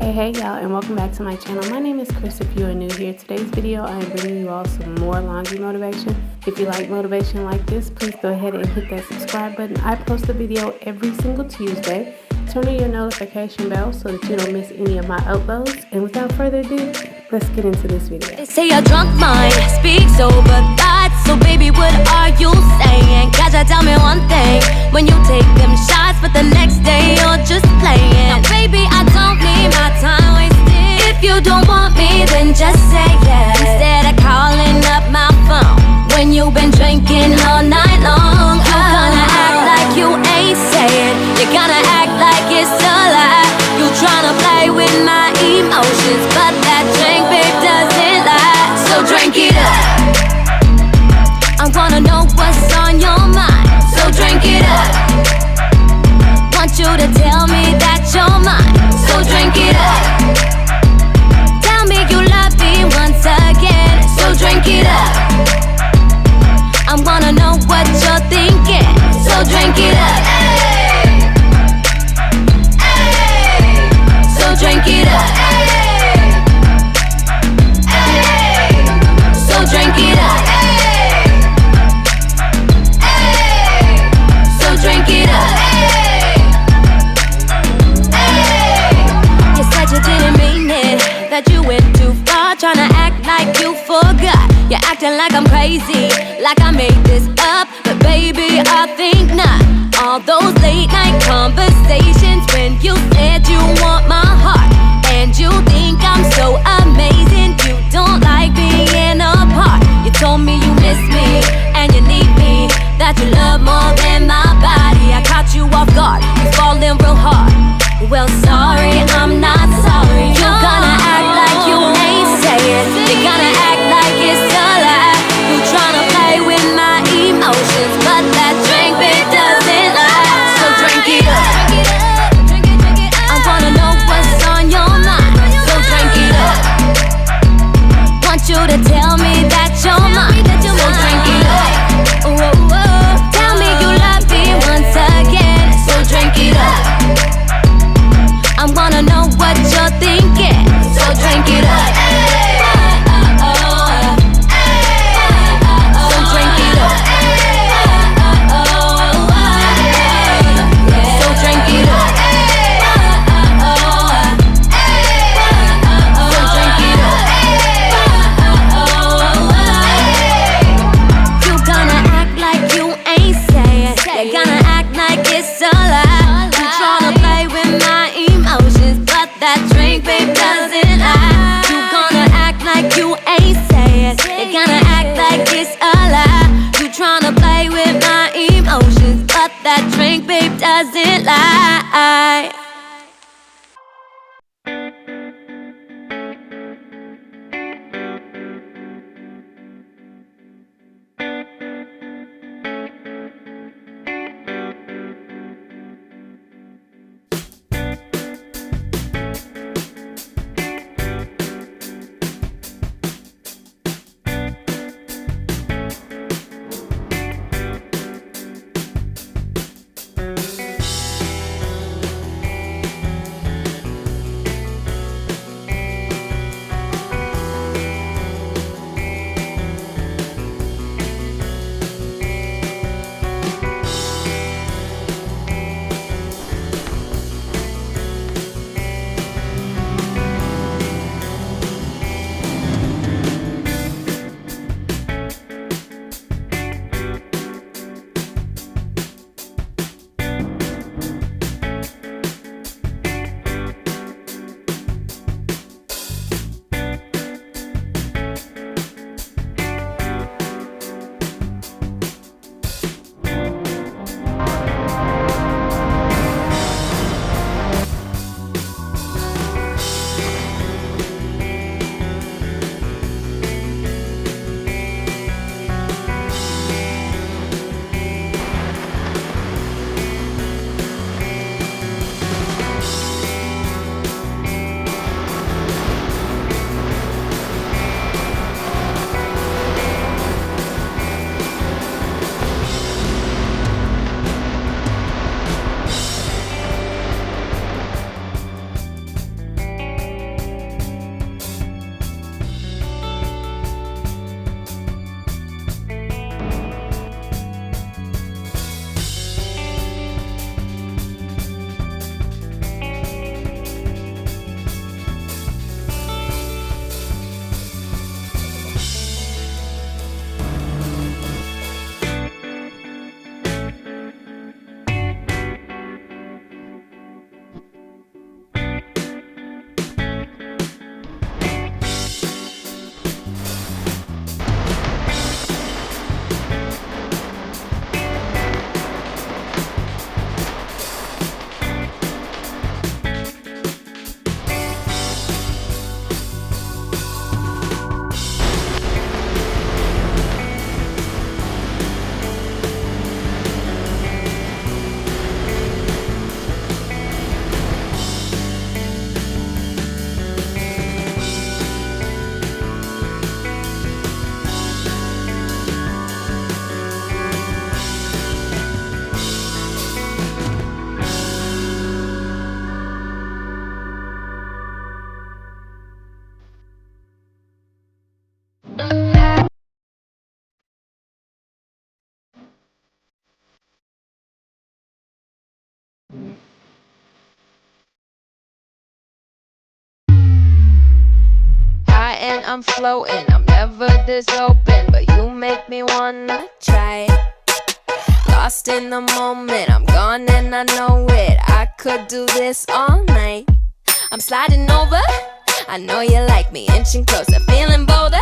Hey y'all, and welcome back to my channel. My name is Chris. If you are new here, today's video I am bringing you all some more laundry motivation. If you like motivation like this, please go ahead and hit that subscribe button. I post a video every single Tuesday. Turn on your notification bell so that you don't miss any of my uploads. And without further ado, let's get into this video. They say a drunk mind speaks over thoughts. So baby, what are you saying? Gotta tell me one thing. When you take them shots, but the next day you're just playing. Now baby, I don't need my time wasted. If you don't want me, then just say yes, instead of calling up my phone when you've been drinking all night long. You're gonna act like you ain't saying. You're gonna act like it's a lie. You tryna play with my emotions, but that drink, babe, doesn't lie. So drink it up. I wanna know what's on your mind. So drink it up. Want you to tell me that you're mine. So drink it up. Tell me you love me once again. So drink it up. I wanna know what you're thinking. So drink it up. So drink it up. So drink it up. So drink it up. You said you didn't mean it, that you went too far, tryna act like you forgot. You're acting like I'm crazy, like I made this up, but baby, I think not. All those late night conversations when you said you want my heart, and you think I'm so amazing. You don't like being apart. You told me you miss me and you need me, that you love more than my body. I caught you off guard, you falling real hard. Well, sorry, I'm not sorry. You're gonna act like you ain't saying. You're gonna act like it's a lie. You tryna play with my emotions, but that drink, babe, doesn't lie. So drink it up. I wanna know what's on your mind. So drink it up. Want you to tell me that you're mine. So drink it up. Tell me you love me once again. So drink it up. I wanna know what you're thinking. So drink it up. So drink it up. So drink it up. So drink it up. You gonna act like you ain't saying. You're gonna act like it's a lie. You tryna play with my emotions, but that drink, babe, doesn't lie. You gonna act like you ain't saying. You're gonna act like it's a lie. You tryna play with my emotions, but that drink, babe, doesn't lie. and I'm floating. I'm never this open, but you make me wanna try it. Lost in the moment, I'm gone and I know it. I could do this all night. I'm sliding over, I know you like me. Inching closer, feeling bolder.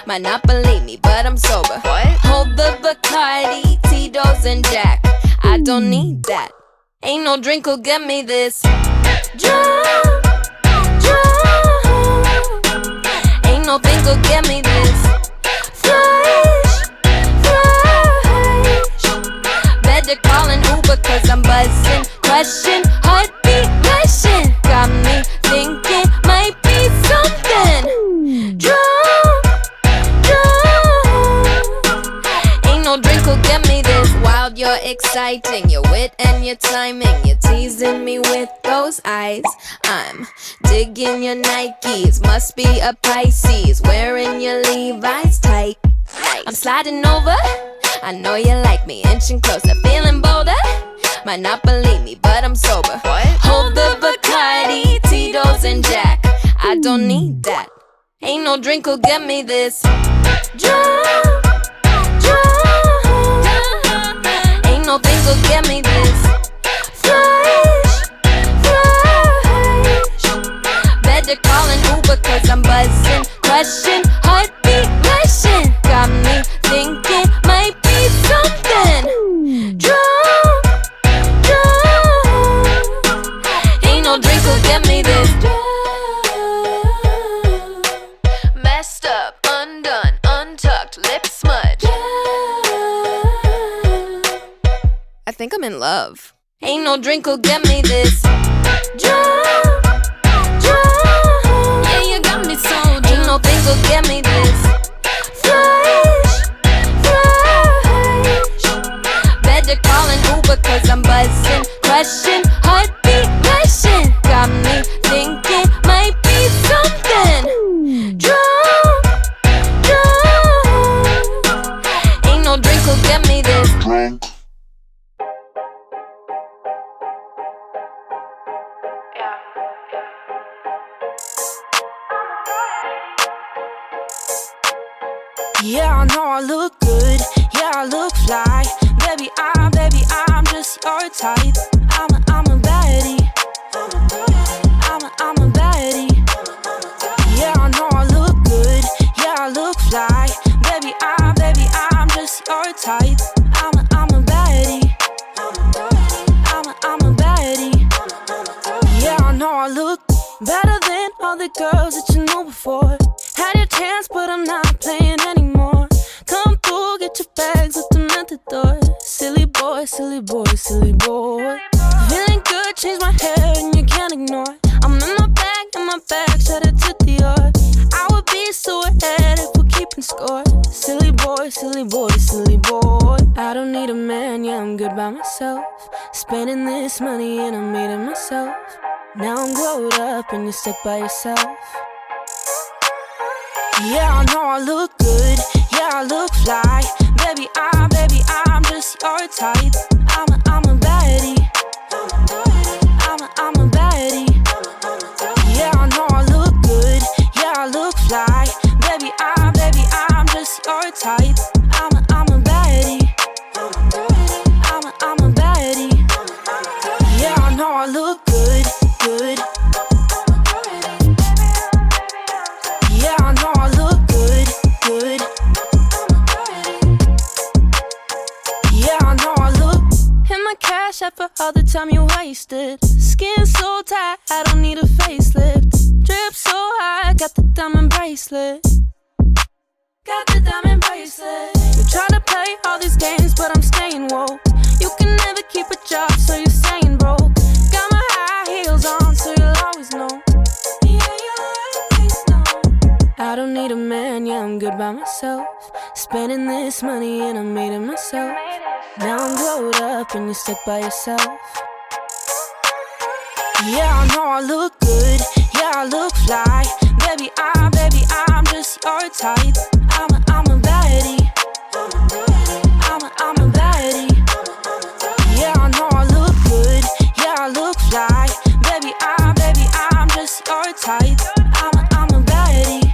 Might not believe me, but I'm sober. What? Hold the Bacardi, Tito's and Jack. I don't need that. Ain't no drink will get me this drunk, drunk. Ain't no thing will get me this flush, flush. Better call an Uber cause I'm buzzing. Question, heartbeat rushing. Got me thinking might be something. Drunk, drunk. Ain't no drink will get me this wild, you're exciting. Your wit and your timing, you're teasing me with those eyes. I'm digging your Nikes, must be a Pisces. Wearing your Levi's tight. I'm sliding over, I know you like me. Inching closer, feeling bolder. Might not believe me, but I'm sober. What? Hold the Bacardi, Tito's and Jack. I don't need that. Ain't no drink will get me this drunk, drunk. Ain't no thing will get me this flush, flush. Better call an Uber cause I'm buzzing. Question, heartbeat rushing. Got me thinking might be something. Drunk, drunk. Ain't no drink will get me this messed up, undone, untucked, lip smudge. I think I'm in love. Ain't no drink will get me this drunk, drunk. Yeah, you got me so drunk. Ain't no thing will get me this flush, flush. Better call an Uber cause I'm buzzing. Question, heartbeat rushing. Got me thinking might be something. Drunk, drunk. Ain't no drink will get me this drunk. Yeah, I know I look good, yeah, I look fly. Baby, I'm just your type. I'm a baddie. I'm a baddie. Yeah, I know I look good, yeah, I look fly. Baby, I'm just your type. I'm a baddie. I'm a baddie. Yeah, I know I look better than all the girls that you knew before. Had your chance, but I'm not playing anymore. Come through, get your bags, let them at the door. Silly boy, silly boy, silly boy. Feeling good, change my hair and you can't ignore. I'm in my bag, shout it to Dior. I would be so ahead if we're keeping score. Silly boy, silly boy, silly boy. I don't need a man, yeah, I'm good by myself. Spending this money and I'm made it myself. Now I'm glowed up and you're stuck by yourself. Yeah, I know I look good, yeah, I look fly. Baby, I'm just your type. I'm a baddie. I'm a baddie. Yeah, I know I look good, yeah, I look fly. Baby, I'm just your type. I'm a baddie. I'm a baddie. Yeah, I know I look good, good. Yeah, I know I look good, good. Yeah, I know I look. In my cash app for all the time you wasted. Skin so tight, I don't need a facelift. Drip so high, got the diamond bracelet. Got the diamond bracelet. You try to play all these games, but I'm staying woke. You can never keep a job, so you're staying broke. Got my high heels on, so you'll always know. I don't need a man, yeah, I'm good by myself. Spending this money and I made it myself. Now I'm glowed up and you're stuck by yourself. Yeah, I know I look good, yeah, I look fly. Baby, I'm just your type. I'm a baddie. I'm a baddie. Yeah, I know I look good, yeah, I look fly. Baby, I'm just your type. I'm a baddie.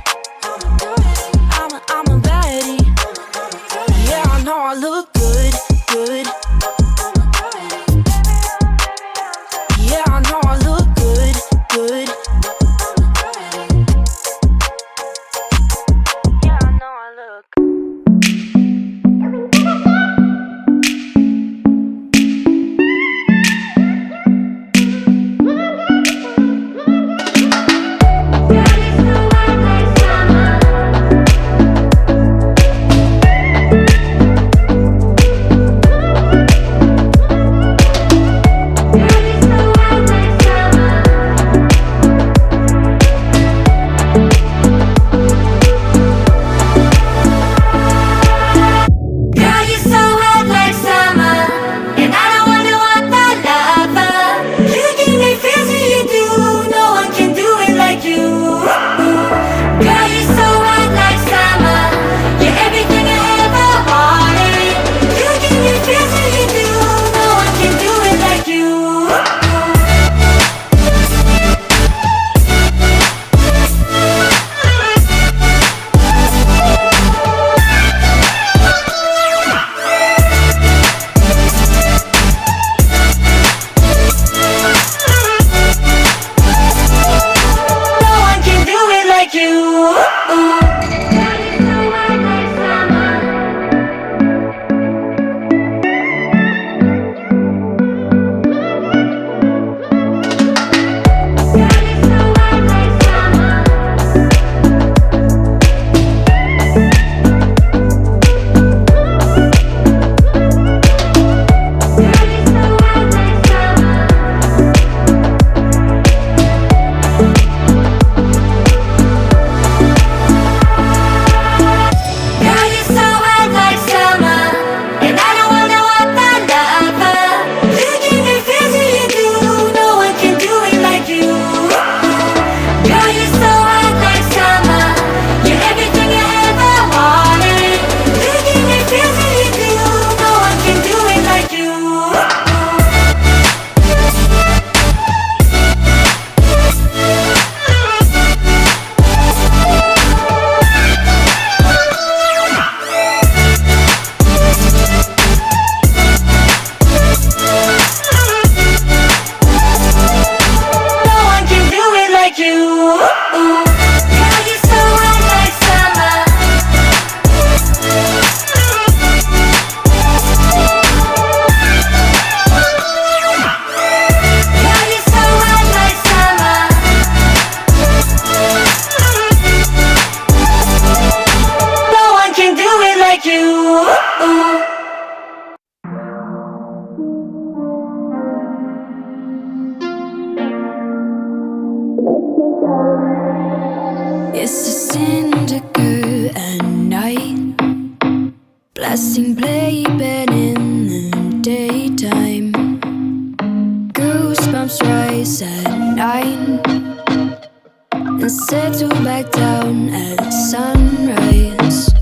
It's a syndicate at night, blasting playpen in the daytime. Goosebumps rise at 9 and settle back down at sunrise.